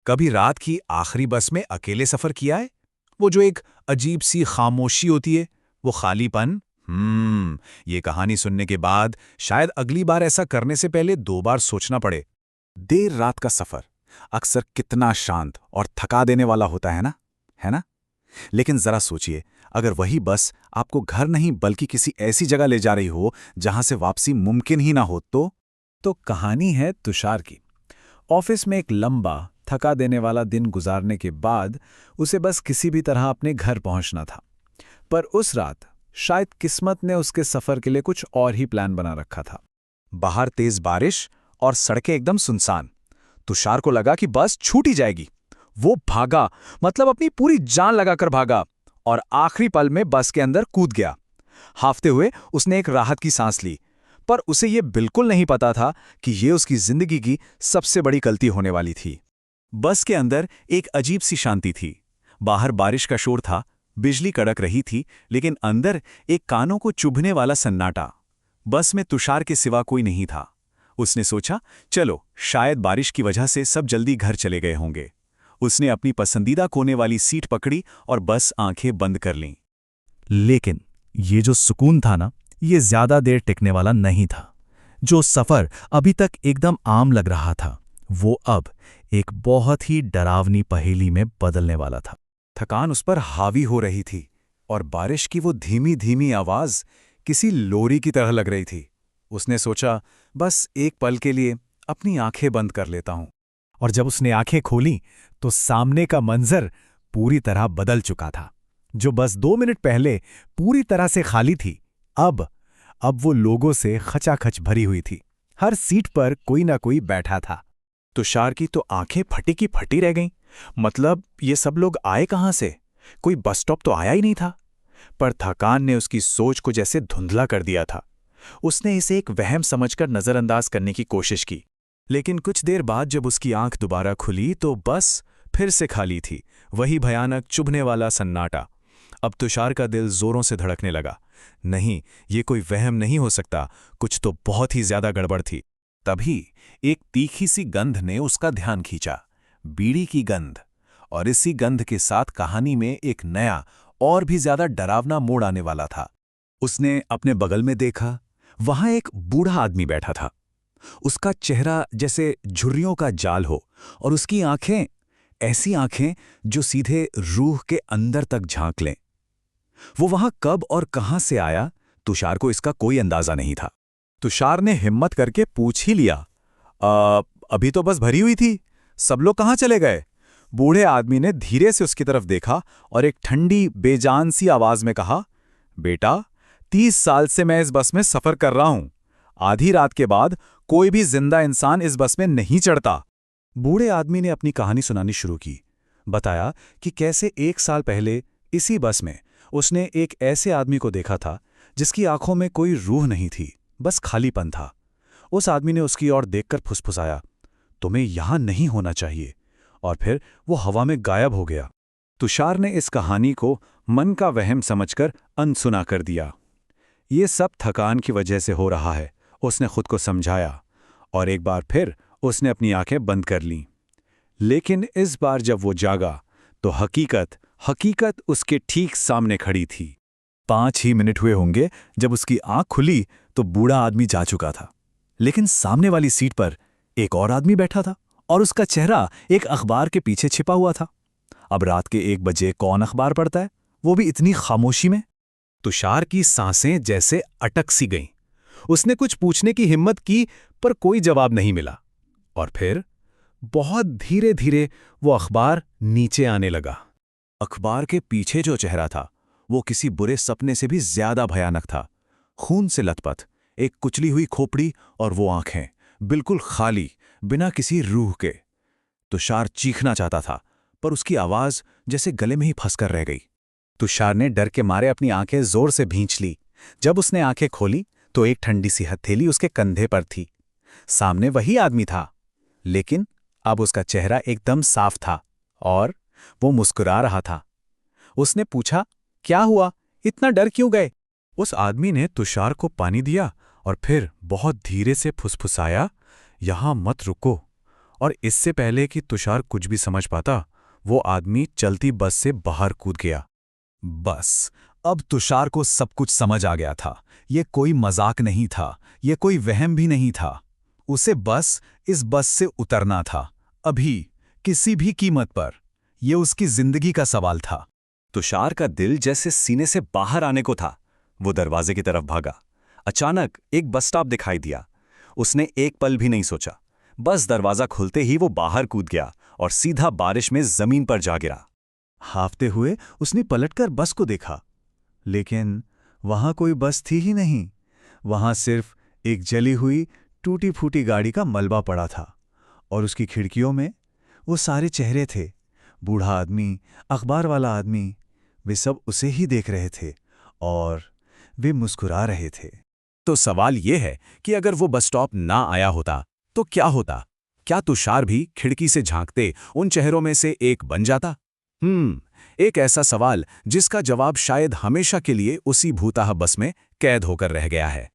कभी रात की आखिरी बस में अकेले सफर किया है? वो जो एक अजीब सी खामोशी होती है, वो खालीपन। ये कहानी सुनने के बाद शायद अगली बार ऐसा करने से पहले 2 बार सोचना पड़े। देर रात का सफर अक्सर कितना शांत और थका देने वाला होता है ना, है ना? लेकिन जरा सोचिए, अगर वही बस आपको घर नहीं बल्कि किसी ऐसी जगह ले जा रही हो जहां से वापसी मुमकिन ही ना हो तो कहानी है तुषार की। ऑफिस में एक लंबा थका देने वाला दिन गुजारने के बाद उसे बस किसी भी तरह अपने घर पहुंचना था। पर उस रात शायद किस्मत ने उसके सफर के लिए कुछ और ही प्लान बना रखा था। बाहर तेज बारिश और सड़कें एकदम सुनसान। तुषार को लगा कि बस छूट ही जाएगी। वो भागा, मतलब अपनी पूरी जान लगाकर भागा, और आखिरी पल में बस के अंदर कूद गया। हाफते हुए उसने एक राहत की सांस ली, पर उसे ये बिल्कुल नहीं पता था कि ये उसकी जिंदगी की सबसे बड़ी गलती होने वाली थी। बस के अंदर एक अजीब सी शांति थी। बाहर बारिश का शोर था, बिजली कड़क रही थी, लेकिन अंदर एक कानों को चुभने वाला सन्नाटा। बस में तुषार के सिवा कोई नहीं था। उसने सोचा, चलो शायद बारिश की वजह से सब जल्दी घर चले गए होंगे। उसने अपनी पसंदीदा कोने वाली सीट पकड़ी और बस आंखें बंद कर लीं। लेकिन ये जो सुकून था ना, ये ज्यादा देर टिकने वाला नहीं था। जो सफर अभी तक एकदम आम लग रहा था, वो अब एक बहुत ही डरावनी पहेली में बदलने वाला था। थकान उस पर हावी हो रही थी, और बारिश की वो धीमी धीमी आवाज किसी लोरी की तरह लग रही थी। उसने सोचा, बस एक पल के लिए अपनी आंखें बंद कर लेता हूं। और जब उसने आंखें खोलीं, तो सामने का मंजर पूरी तरह बदल चुका था। जो बस 2 मिनट पहले पूरी तरह से खाली थी, अब वो लोगों से खचाखच भरी हुई थी। हर सीट पर कोई ना कोई बैठा था। तुषार की तो आंखें फटी की फटी रह गईं। मतलब ये सब लोग आए कहां से? कोई बस स्टॉप तो आया ही नहीं था। पर थकान ने उसकी सोच को जैसे धुंधला कर दिया था। उसने इसे एक वहम समझकर नजरअंदाज करने की कोशिश की। लेकिन कुछ देर बाद जब उसकी आंख दोबारा खुली तो बस फिर से खाली थी। वही भयानक चुभने वाला सन्नाटा। अब तुषार का दिल जोरों से धड़कने लगा। नहीं, ये कोई वहम नहीं हो सकता, कुछ तो बहुत ही ज्यादा गड़बड़ थी। तभी एक तीखी सी गंध ने उसका ध्यान खींचा। बीड़ी की गंध। और इसी गंध के साथ कहानी में एक नया और भी ज्यादा डरावना मोड़ आने वाला था। उसने अपने बगल में देखा, वहां एक बूढ़ा आदमी बैठा था। उसका चेहरा जैसे झुर्रियों का जाल हो, और उसकी आंखें ऐसी आंखें जो सीधे रूह के अंदर तक झांक लें। वो वहां कब और कहां से आया, तुषार को इसका कोई अंदाजा नहीं था। तुषार ने हिम्मत करके पूछ ही लिया, अभी तो बस भरी हुई थी, सब लोग कहां चले गए?" बूढ़े आदमी ने धीरे से उसकी तरफ देखा और एक ठंडी बेजान सी आवाज में कहा, "बेटा, 30 साल से मैं इस बस में सफर कर रहा हूं। आधी रात के बाद कोई भी जिंदा इंसान इस बस में नहीं चढ़ता।" बूढ़े आदमी ने अपनी कहानी सुनानी शुरू की। बताया कि कैसे 1 साल पहले इसी बस में उसने एक ऐसे आदमी को देखा था जिसकी आंखों में कोई रूह नहीं थी, बस खालीपन था। उस आदमी ने उसकी ओर देखकर फुसफुसाया, "तुम्हें यहां नहीं होना चाहिए।" और फिर वो हवा में गायब हो गया। तुषार ने इस कहानी को मन का वहम समझकर अनसुना कर दिया। ये सब थकान की वजह से हो रहा है, उसने खुद को समझाया, और एक बार फिर उसने अपनी आंखें बंद कर लीं। लेकिन इस बार जब वो जागा तो हकीकत उसके ठीक सामने खड़ी थी। 5 ही मिनट हुए होंगे जब उसकी आंख खुली तो बूढ़ा आदमी जा चुका था। लेकिन सामने वाली सीट पर एक और आदमी बैठा था, और उसका चेहरा एक अखबार के पीछे छिपा हुआ था। अब रात के 1 बजे कौन अखबार पढ़ता है, वो भी इतनी खामोशी में? तुषार की सांसें जैसे अटक सी गईं। उसने कुछ पूछने की हिम्मत की, पर कोई जवाब नहीं मिला। और फिर बहुत धीरे धीरे वो अखबार नीचे आने लगा। अखबार के पीछे जो चेहरा था, वो किसी बुरे सपने से भी ज्यादा भयानक था। खून से लथपथ, एक कुचली हुई खोपड़ी, और वो आंखें बिल्कुल खाली, बिना किसी रूह के। तुषार चीखना चाहता था, पर उसकी आवाज जैसे गले में ही फंसकर रह गई। तुषार ने डर के मारे अपनी आंखें जोर से भींच ली। जब उसने आंखें खोली तो एक ठंडी सी हथेली उसके कंधे पर थी। सामने वही आदमी था, लेकिन अब उसका चेहरा एकदम साफ था, और वो मुस्कुरा रहा था। उसने पूछा, "क्या हुआ? इतना डर क्यों गए?" उस आदमी ने तुषार को पानी दिया और फिर बहुत धीरे से फुसफुसाया, "यहां मत रुको।" और इससे पहले कि तुषार कुछ भी समझ पाता, वो आदमी चलती बस से बाहर कूद गया। बस अब तुषार को सब कुछ समझ आ गया था। ये कोई मजाक नहीं था, ये कोई वहम भी नहीं था। उसे बस इस बस से उतरना था, अभी, किसी भी कीमत पर। ये उसकी जिंदगी का सवाल था। तुषार का दिल जैसे सीने से बाहर आने को था। वो दरवाजे की तरफ भागा। अचानक एक बस स्टॉप दिखाई दिया। उसने एक पल भी नहीं सोचा। बस दरवाजा खुलते ही वो बाहर कूद गया और सीधा बारिश में जमीन पर जा गिरा। हाफते हुए उसने पलटकर बस को देखा, लेकिन वहां कोई बस थी ही नहीं। वहां सिर्फ एक जली हुई टूटी फूटी गाड़ी का मलबा पड़ा था, और उसकी खिड़कियों में वो सारे चेहरे थे। बूढ़ा आदमी, अखबार वाला आदमी, वे सब उसे ही देख रहे थे और वे मुस्कुरा रहे थे। तो सवाल ये है कि अगर वो बस स्टॉप ना आया होता तो क्या होता? क्या तुषार भी खिड़की से झांकते उन चेहरों में से एक बन जाता? एक ऐसा सवाल जिसका जवाब शायद हमेशा के लिए उसी भूताह बस में कैद होकर रह गया है।